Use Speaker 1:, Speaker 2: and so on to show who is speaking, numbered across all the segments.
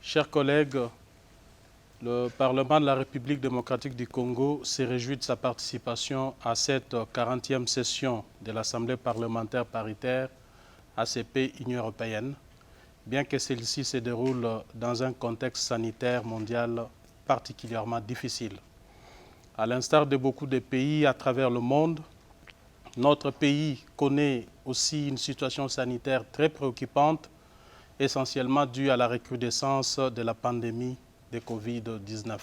Speaker 1: Chers collègues, le Parlement de la République démocratique du Congo s'est réjoui de sa participation à cette 40e session de l'Assemblée parlementaire paritaire ACP-Union européenne, bien que celle-ci se déroule dans un contexte sanitaire mondial particulièrement difficile. À l'instar de beaucoup de pays à travers le monde, notre pays connaît aussi une situation sanitaire très préoccupante, essentiellement due à la recrudescence de la pandémie de Covid-19.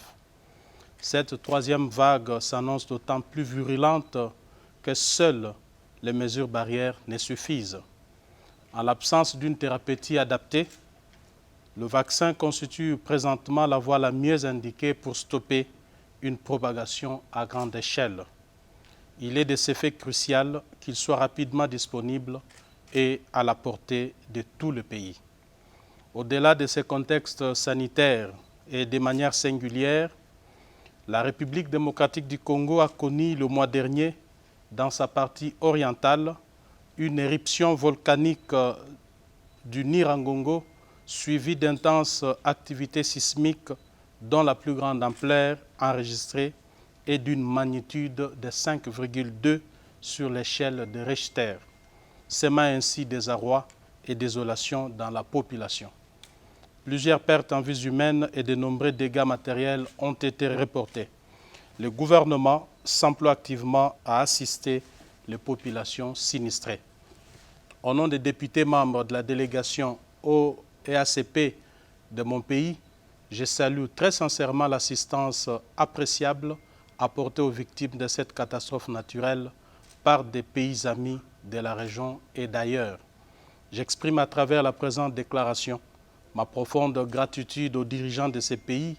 Speaker 1: Cette troisième vague s'annonce d'autant plus virulente que seules les mesures barrières ne suffisent. En l'absence d'une thérapeutique adaptée, le vaccin constitue présentement la voie la mieux indiquée pour stopper une propagation à grande échelle. Il est de ce fait crucial qu'il soit rapidement disponible et à la portée de tout le pays. Au-delà de ces contextes sanitaires et de manière singulière, la République démocratique du Congo a connu le mois dernier, dans sa partie orientale, une éruption volcanique du Nyiragongo suivie d'intenses activités sismiques dont la plus grande ampleur enregistrée est d'une magnitude de 5,2 sur l'échelle de Richter, semant ainsi désarroi et désolation dans la population. Plusieurs pertes en vies humaines et de nombreux dégâts matériels ont été reportés. Le gouvernement s'emploie activement à assister les populations sinistrées. Au nom des députés membres de la délégation au EACP de mon pays, je salue très sincèrement l'assistance appréciable apportée aux victimes de cette catastrophe naturelle par des pays amis de la région et d'ailleurs. J'exprime à travers la présente déclaration ma profonde gratitude aux dirigeants de ces pays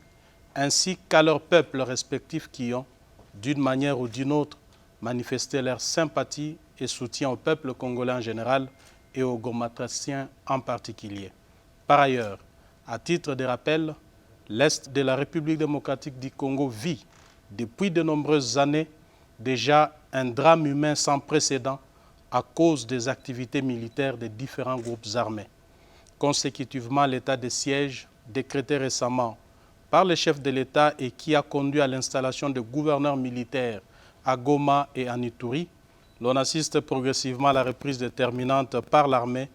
Speaker 1: ainsi qu'à leurs peuples respectifs qui ont, d'une manière ou d'une autre, manifesté leur sympathie et soutien au peuple congolais en général et aux Gomatraciens en particulier. Par ailleurs, à titre de rappel, l'Est de la République démocratique du Congo vit, depuis de nombreuses années, déjà un drame humain sans précédent à cause des activités militaires des différents groupes armés. Consécutivement à l'état de siège décrété récemment par le chef de l'État et qui a conduit à l'installation de gouverneurs militaires à Goma et à Ituri, l'on assiste progressivement à la reprise déterminante par l'armée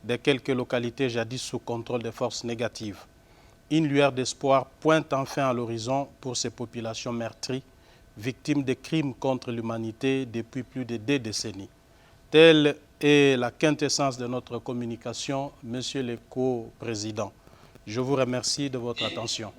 Speaker 1: de quelques localités jadis sous contrôle des forces négatives. Une lueur d'espoir pointe enfin à l'horizon pour ces populations meurtries, victimes de crimes contre l'humanité depuis plus de 2 décennies. Telle est la quintessence de notre communication, Monsieur le Co-président. Je vous remercie de votre attention.